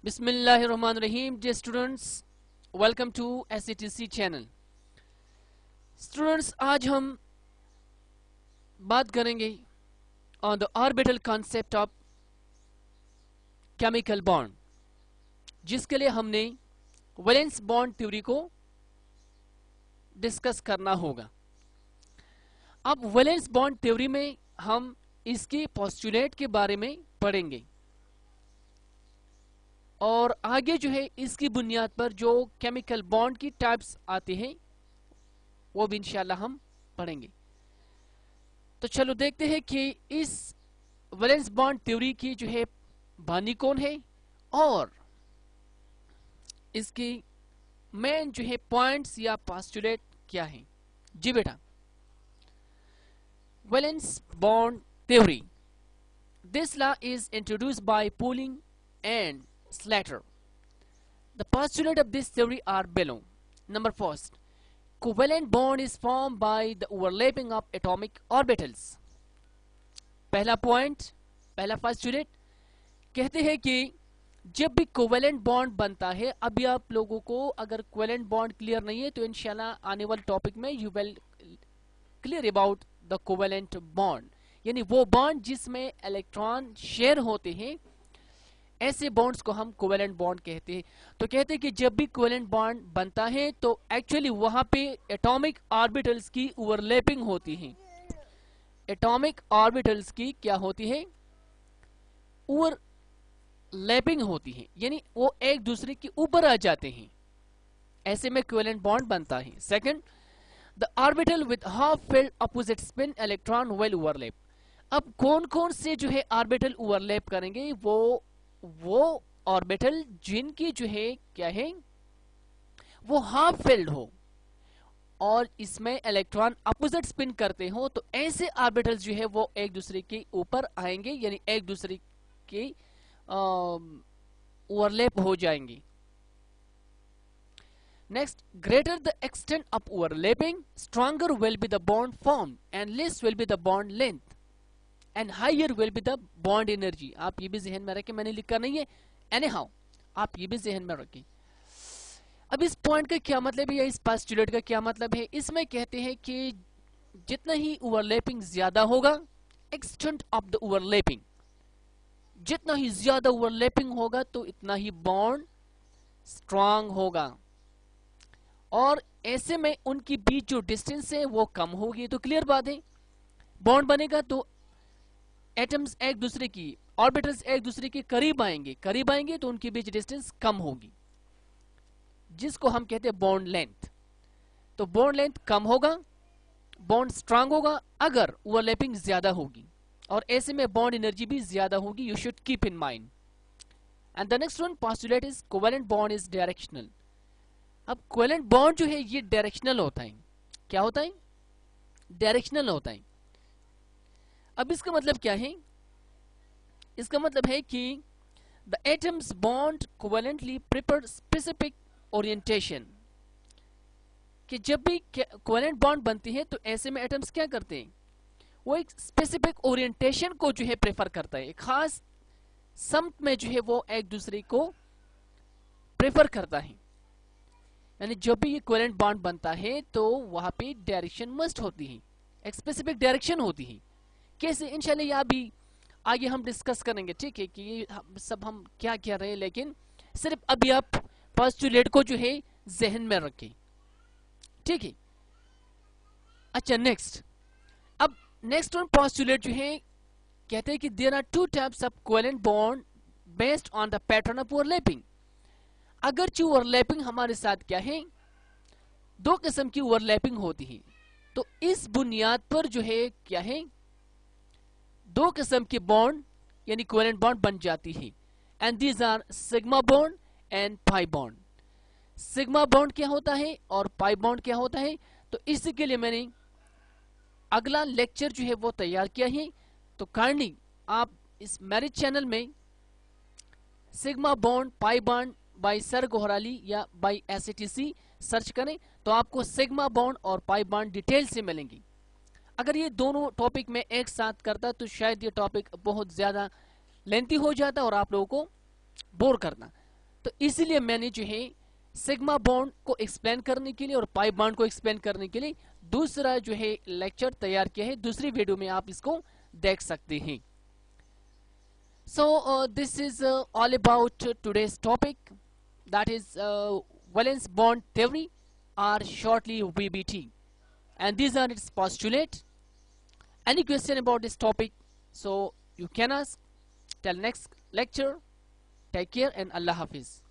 Bismillahirrahmanirrahim. Dear students, welcome to SCTC channel. Students, आज हम बात करेंगे on the orbital concept of chemical bond, जिसके लिए हमने वैलेंस बॉन्ड थ्योरी को डिस्कस करना होगा. अब वैलेंस बॉन्ड थ्योरी में हम इसके पोस्टुलेट के बारे में पढ़ेंगे और आगे जो है इसकी बुनियाद पर जो केमिकल बॉन्ड की टाइप्स आते हैं वो भी इंशाल्लाह हम पढ़ेंगे. तो चलो देखते हैं कि इस वैलेंस बॉन्ड थ्योरी की जो है बानी कौन है और इसकी मेन जो है पॉइंट्स या पोस्टुलेट क्या है. जी बेटा, valence bond theory. This law is introduced by Pauling and Slater. The postulates of this theory are below. Number first, covalent bond is formed by the overlapping of atomic orbitals. पहला point, पहला postulate कहते हैं कि जब भी covalent bond बनता है, अभी आप लोगों को अगर कोवेलेंट बॉन्ड क्लियर नहीं है तो इंशाल्लाह आने वाले टॉपिक में you will clear about the covalent bond, यानी वो बॉन्ड जिसमें इलेक्ट्रॉन शेयर होते हैं, ऐसे बॉन्ड्स को हम कोवेलेंट बॉन्ड कहते हैं. तो कहते हैं कि जब भी कोवेलेंट बॉन्ड बनता है तो एक्चुअली वहां पे एटॉमिक ऑर्बिटल्स की ओवरलैपिंग होती है. एटॉमिक ऑर्बिटल्स की क्या होती है? ओवरलैपिंग होती है, यानी वो एक दूसरे के ऊपर आ जाते हैं. ऐसे में कोवेलेंट बॉन्ड बनता है. Second, the orbital with half filled opposite spin electron will overlap. अब कौन कौन से जो है ऑर्बिटल ओवरलैप करेंगे? वो ऑर्बिटल जिनकी जो है क्या है, वो हाफ फिल्ड हो और इसमें इलेक्ट्रॉन अपोजिट स्पिन करते हो, तो ऐसे ऑर्बिटल्स जो है वो एक दूसरे के ऊपर आएंगे, यानी एक दूसरे के ओवरलैप हो जाएंगे. Next, greater the extent of overlapping, stronger will be the bond formed and less will be the bond length and higher will be the bond energy. आप ये भी ज़हन में रखें, मैंने लिखा नहीं है, anyhow आप ये भी ज़हन में रखें. अब इस पॉइंट का क्या मतलब है या इस पोस्टुलेट का क्या मतलब है? इसमें कहते हैं कि जितना ही ओवरलैपिंग ज्यादा होगा, एक्सटेंट ऑफ द ओवरलैपिंग, जितना ही ज्यादा ओवरलैपिंग होगा तो इतना ही बॉन्ड स्ट्रांग होगा और ऐसे में उनकी बीच जो डिस्टेंस है वो कम होगी. तो क्लियर बात है, बॉन्ड बनेगा तो एटम्स एक दूसरे की, ऑर्बिटल्स एक दूसरे के करीब आएंगे तो उनकी बीच डिस्टेंस कम होगी, जिसको हम कहते हैं बॉन्ड लेंथ. तो बॉन्ड लेंथ कम होगा, बॉन्ड स्ट्रांग होगा अगर ओवरलैपिंग ज्यादा होगी और ऐसे में बॉन्ड एनर्जी भी ज्यादा होगी. You should keep in mind. And the next one postulate is covalent bond is directional. अब कोवेलेंट बॉन्ड जो है ये डायरेक्शनल होता है. क्या होता है? डायरेक्शनल होता है. अब इसका मतलब क्या है? इसका मतलब है कि the atoms bond covalently prepare specific orientation, कि जब भी कोवेलेंट बॉन्ड बनती है तो ऐसे में एटम्स क्या करते हैं, वो एक स्पेसिफिक ओरिएंटेशन को जो है प्रेफर करता है, एक खास समत में जो है वो एक दूसरे को प्रेफर करता है. यानी जब भी ये कोवेलेंट बॉन्ड बनता है तो वहां पे डायरेक्शन मस्ट होती है, एक स्पेसिफिक डायरेक्शन होती है. कैसे? इंशाल्लाह ये अभी आगे हम डिस्कस करेंगे, ठीक है, कि ये सब हम क्या कह रहे हैं, लेकिन सिर्फ अभी आप पोस्टुलेट को जो है जहन में रखें, ठीक है. अच्छा, नेक्स्ट, अब नेक्स्ट वन पोस्टुलेट जो है कहते हैं कि there are two types of covalent bond based on the pattern of overlapping. अगर जो ओवरलैपिंग हमारे साथ क्या है, दो किस्म की ओवरलैपिंग होती है, तो इस बुनियाद पर जो है क्या है, दो किस्म के बॉन्ड यानी कोवेलेंट बॉन्ड बन जाती है. And these are sigma bond and pi bond. Sigma bond क्या होता है और पाई बॉन्ड क्या होता है, तो इसी के लिए मैंने अगला लेक्चर जो है वो तैयार किया है. तो काइंडली आप इस मेरे चैनल में sigma bond pi bond by sir Goharali या बाय SCTC सर्च करें तो आपको सिग्मा बॉन्ड और पाई बॉन्ड डिटेल से मिलेंगी. अगर ये दोनों टॉपिक में एक साथ करता तो शायद ये टॉपिक बहुत ज्यादा लेंथी हो जाता और आप लोगों को बोर करना. تو اسی لیے میں نے جو ہے سگما بانڈ کو ایکسپلین کرنے کے لیے اور پائی بانڈ کو ایکسپلین کرنے کے لیے دوسرا جو ہے لیکچر تیار کیا ہے. دوسری ویڈیو میں آپ اس کو دیکھ سکتے ہیں. So this is all about today's topic, that is valence bond theory, or shortly VBT, and these are its postulate. Any question about this topic, so you can ask. Till next lecture, take care and Allah Hafiz.